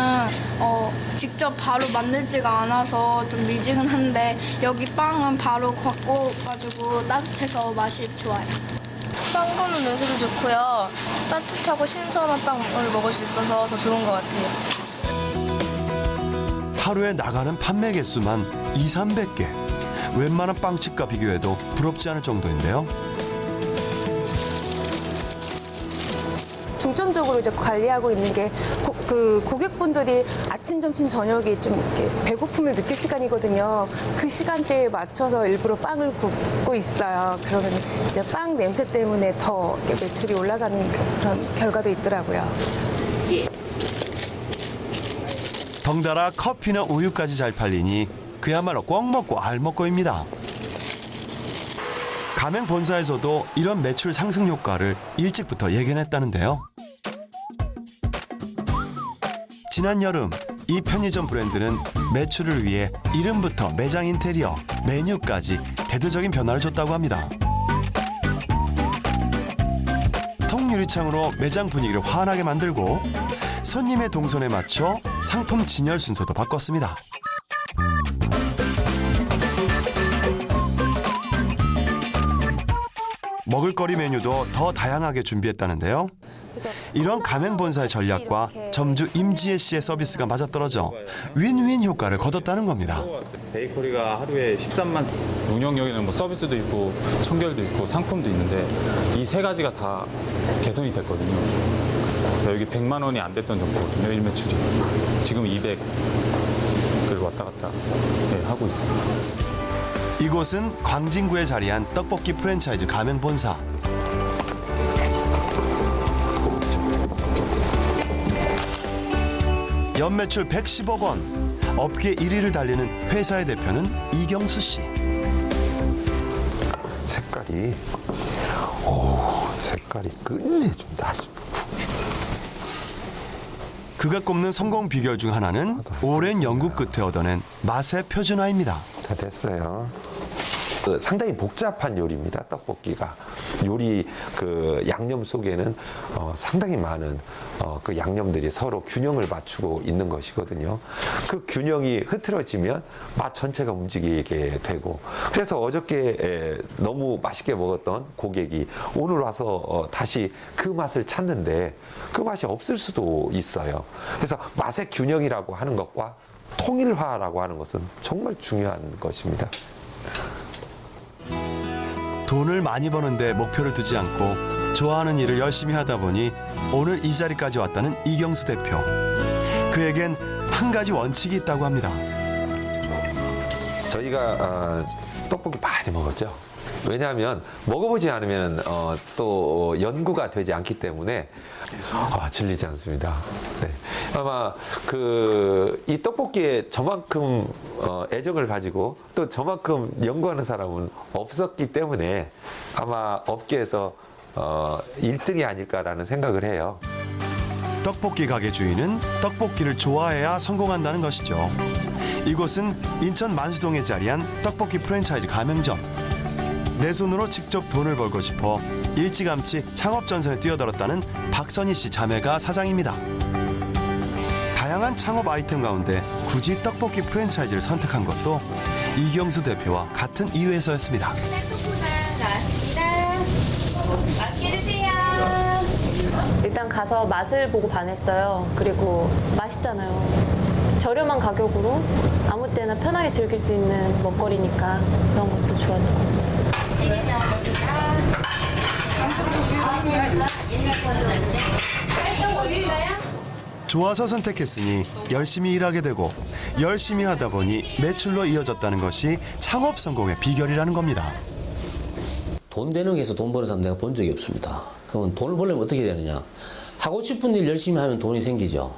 직접 바로 만들지가 않아서 좀 미지근한데 여기 빵은 바로 갖고 가지고 따뜻해서 맛이 좋아요. 빵 거는 냄새도 좋고요. 따뜻하고 신선한 빵을 먹을 수 있어서 더 좋은 것 같아요. 하루에 나가는 판매 개수만 200~300개. 웬만한 빵집과 비교해도 부럽지 않을 정도인데요. 중점적으로 이제 관리하고 있는 게 그 고객분들이 아침, 점심, 저녁이 좀 이렇게 배고픔을 느낄 시간이거든요. 그 시간대에 맞춰서 일부러 빵을 굽고 있어요. 그러면 이제 빵 냄새 때문에 더 이렇게 매출이 올라가는 그런 결과도 있더라고요. 덩달아 커피나 우유까지 잘 팔리니 그야말로 꽉 먹고 알 먹고입니다. 가맹 본사에서도 이런 매출 상승 효과를 일찍부터 예견했다는데요. 지난 여름 이 편의점 브랜드는 매출을 위해 이름부터 매장 인테리어, 메뉴까지 대대적인 변화를 줬다고 합니다. 통유리창으로 매장 분위기를 환하게 만들고 손님의 동선에 맞춰 상품 진열 순서도 바꿨습니다. 먹을거리 메뉴도 더 다양하게 준비했다는데요. 이런 가맹본사의 전략과 점주 임지혜 씨의 서비스가 맞아떨어져 윈윈 효과를 거뒀다는 겁니다. 베이커리가 하루에 13만 운영력에는 뭐 서비스도 있고 청결도 있고 상품도 있는데 이 세 가지가 다 개선이 됐거든요. 여기 100만 원이 안 됐던 정도거든요. 일매출이. 지금 200을 왔다 갔다 하고 있습니다. 이곳은 광진구에 자리한 떡볶이 프랜차이즈 가맹본사. 연매출 110억 원, 업계 1위를 달리는 회사의 대표는 이경수 씨. 색깔이 끝내준다. 그가 꼽는 성공 비결 중 하나는 오랜 연구 끝에 얻어낸 맛의 표준화입니다. 다 됐어요. 상당히 복잡한 요리입니다. 떡볶이가. 요리 그 양념 속에는 상당히 많은 그 양념들이 서로 균형을 맞추고 있는 것이거든요. 그 균형이 흐트러지면 맛 전체가 움직이게 되고, 그래서 어저께 너무 맛있게 먹었던 고객이 오늘 와서 다시 그 맛을 찾는데 그 맛이 없을 수도 있어요. 그래서 맛의 균형이라고 하는 것과 통일화라고 하는 것은 정말 중요한 것입니다. 돈을 많이 버는데 목표를 두지 않고 좋아하는 일을 열심히 하다 보니 오늘 이 자리까지 왔다는 이경수 대표. 그에겐 한 가지 원칙이 있다고 합니다. 저희가 떡볶이 많이 먹었죠. 왜냐하면 먹어보지 않으면 또 연구가 되지 않기 때문에 질리지 않습니다. 네. 아마 이 떡볶이에 저만큼 애정을 가지고 또 저만큼 연구하는 사람은 없었기 때문에 아마 업계에서 1등이 아닐까라는 생각을 해요. 떡볶이 가게 주인은 떡볶이를 좋아해야 성공한다는 것이죠. 이곳은 인천 만수동에 자리한 떡볶이 프랜차이즈 가맹점. 내 손으로 직접 돈을 벌고 싶어 일찌감치 창업 전선에 뛰어들었다는 박선희 씨 자매가 사장입니다. 다양한 창업 아이템 가운데 굳이 떡볶이 프랜차이즈를 선택한 것도 이경수 대표와 같은 이유에서였습니다. 나왔습니다. 맛있게 드세요. 일단 가서 맛을 보고 반했어요. 그리고 맛있잖아요. 저렴한 가격으로 아무 때나 편하게 즐길 수 있는 먹거리니까 그런 것도 좋았고. 좋아서 선택했으니 열심히 일하게 되고 열심히 하다 보니 매출로 이어졌다는 것이 창업 성공의 비결이라는 겁니다. 돈 되는 게서 돈 버는 사람 내가 본 적이 없습니다. 그러면 돈을 벌려면 어떻게 되느냐? 하고 싶은 일 열심히 하면 돈이 생기죠.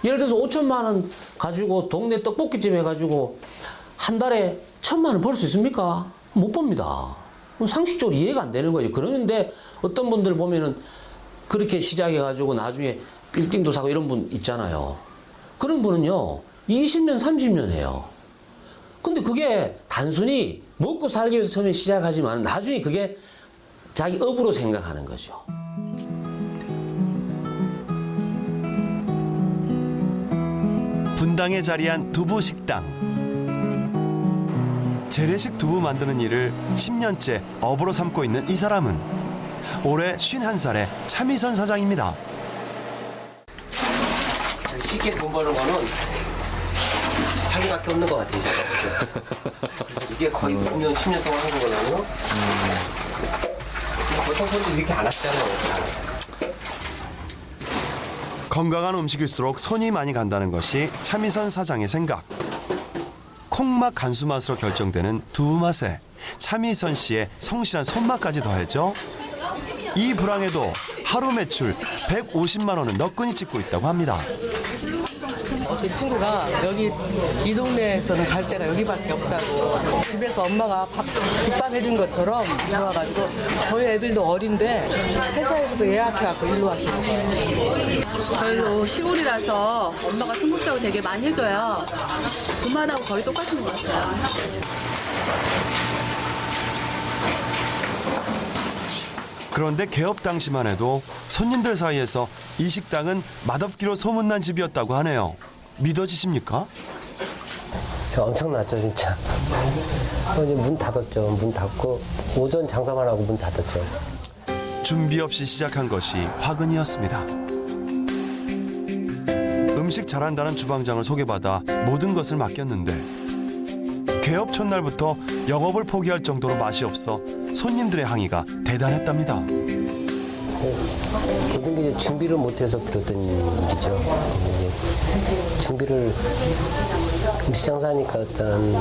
예를 들어서 5천만 원 가지고 동네 떡볶이집 해가지고 한 달에 1,000만 원 벌 수 있습니까? 못 봅니다. 상식적으로 이해가 안 되는 거예요. 그러는데 어떤 분들 보면은 그렇게 시작해가지고 나중에 빌딩도 사고 이런 분 있잖아요. 그런 분은요, 20년, 30년 해요. 근데 그게 단순히 먹고 살기 위해서 처음에 시작하지만 나중에 그게 자기 업으로 생각하는 거죠. 분당에 자리한 두부 식당. 재래식 두부 만드는 일을 10년째 업으로 삼고 있는 이 사람은 올해 51살의 차미선 사장입니다. 쉽게 돈 버는 거는 자기밖에 없는 것 같아요. 그래서 이게 거의 9년, 10년 동안 하는 거거든요. 보통 분들이 이렇게 안 하시잖아요. 건강한 음식일수록 손이 많이 간다는 것이 차미선 사장의 생각. 콩맛 간수 맛으로 결정되는 두부 맛에 차미선 씨의 성실한 손맛까지 더해져 이 불황에도 하루 매출 150만 원은 너끈히 찍고 있다고 합니다. 어떤 친구가 여기 이 동네에서는 갈 데가 여기밖에 없다고 집에서 엄마가 김밥 해준 것처럼 좋아가지고 저희 애들도 어린데 회사에서도 예약해갖고 일로 왔어요. 저희도 시골이라서 엄마가 승국사고 되게 많이 해줘요. 그만하고 거의 똑같은 것 같아요. 그런데 개업 당시만 해도 손님들 사이에서 이 식당은 맛없기로 소문난 집이었다고 하네요. 믿어지십니까? 엄청났죠 진짜. 이제 문 닫았죠. 문 닫고 오전 장사만 하고 문 닫았죠. 준비 없이 시작한 것이 화근이었습니다. 음식 잘한다는 주방장을 소개받아 모든 것을 맡겼는데 개업 첫날부터 영업을 포기할 정도로 맛이 없어 손님들의 항의가 대단했답니다. 모든 게 준비를 못해서 그랬던 일이죠. 준비를 음식 장사하니까 일단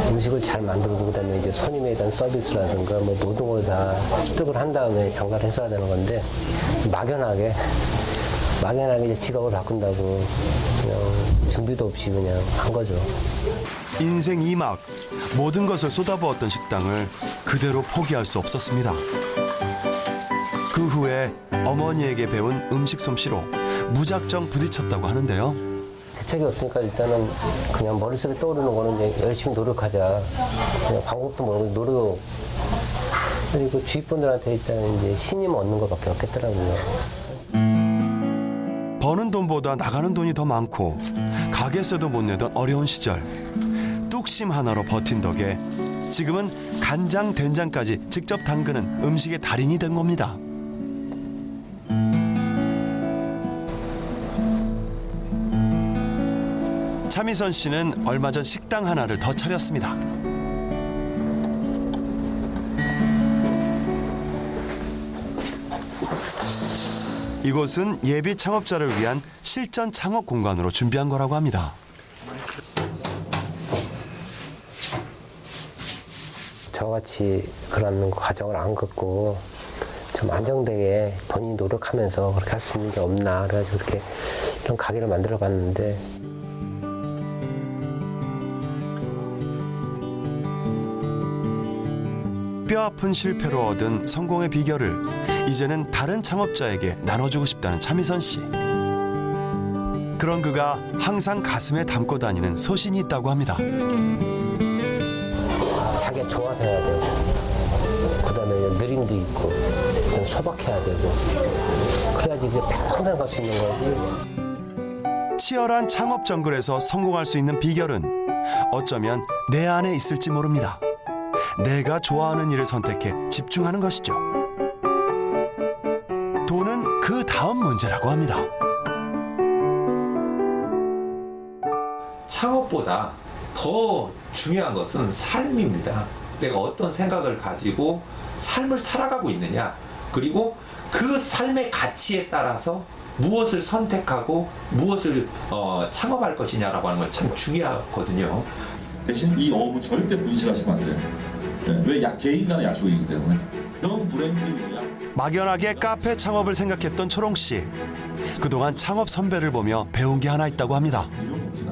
음식을 잘 만들고 그다음에 이제 손님에 대한 서비스라든가 뭐 모든 걸 다 습득을 한 다음에 장사를 했어야 되는 건데 막연하게 이제 직업을 바꾼다고 그냥 준비도 없이 그냥 한 거죠. 인생 2막 모든 것을 쏟아부었던 식당을 그대로 포기할 수 없었습니다. 그 후에 어머니에게 배운 음식 솜씨로 무작정 부딪혔다고 하는데요. 대책이 없으니까 일단은 그냥 머릿속에 떠오르는 거는 이제 열심히 노력하자. 그냥 방법도 모르고 노력. 그리고 주위 분들한테 일단 이제 신임 얻는 것밖에 없겠더라고요. 버는 돈보다 나가는 돈이 더 많고 가게세도 못 내던 어려운 시절 뚝심 하나로 버틴 덕에 지금은 간장, 된장까지 직접 담그는 음식의 달인이 된 겁니다. 차미선 씨는 얼마 전 식당 하나를 더 차렸습니다. 이곳은 예비 창업자를 위한 실전 창업 공간으로 준비한 거라고 합니다. 저같이 그런 과정을 안 겪고 좀 안정되게 본인이 노력하면서 그렇게 할 수 있는 게 없나 그래가지고 그렇게 이런 가게를 만들어 봤는데 뼈아픈 실패로 얻은 성공의 비결을 이제는 다른 창업자에게 나눠주고 싶다는 차미선 씨. 그런 그가 항상 가슴에 담고 다니는 소신이 있다고 합니다. 자기가 좋아서 해야 되고 그다음에 느림도 있고 좀 소박해야 되고 그래야지 그게 평생 갈 수 있는 거지. 치열한 창업 정글에서 성공할 수 있는 비결은 어쩌면 내 안에 있을지 모릅니다. 내가 좋아하는 일을 선택해 집중하는 것이죠. 돈은 그 다음 문제라고 합니다. 창업보다 더 중요한 것은 삶입니다. 내가 어떤 생각을 가지고 삶을 살아가고 있느냐, 그리고 그 삶의 가치에 따라서 무엇을 선택하고 무엇을 창업할 것이냐라고 하는 건 참 중요하거든요. 대신 이 어업은 절대 분실하시면 안 돼요. 왜 개인 간의 약속이기 때문에. 그런 브랜드이냐. 막연하게 카페 창업을 생각했던 초롱 씨. 그동안 창업 선배를 보며 배운 게 하나 있다고 합니다.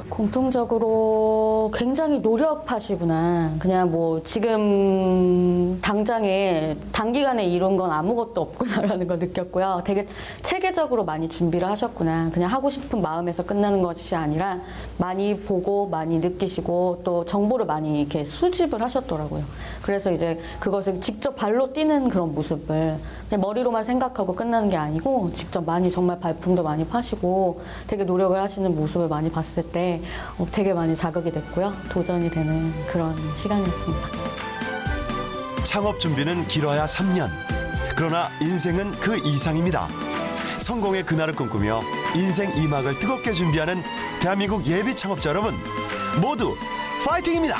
공통적으로 굉장히 노력하시구나. 그냥 뭐 지금 당장에 단기간에 이룬 건 아무것도 없구나라는 걸 느꼈고요. 되게 체계적으로 많이 준비를 하셨구나. 그냥 하고 싶은 마음에서 끝나는 것이 아니라 많이 보고 많이 느끼시고 또 정보를 많이 이렇게 수집을 하셨더라고요. 그래서 이제 그것을 직접 발로 뛰는 그런 모습을 그냥 머리로만 생각하고 끝나는 게 아니고 직접 많이 정말 발품도 많이 파시고 되게 노력을 하시는 모습을 많이 봤을 때 되게 많이 자극이 됐고요. 도전이 되는 그런 시간이었습니다. 창업 준비는 길어야 3년. 그러나 인생은 그 이상입니다. 성공의 그날을 꿈꾸며 인생 2막을 뜨겁게 준비하는 대한민국 예비 창업자 여러분 모두 파이팅입니다.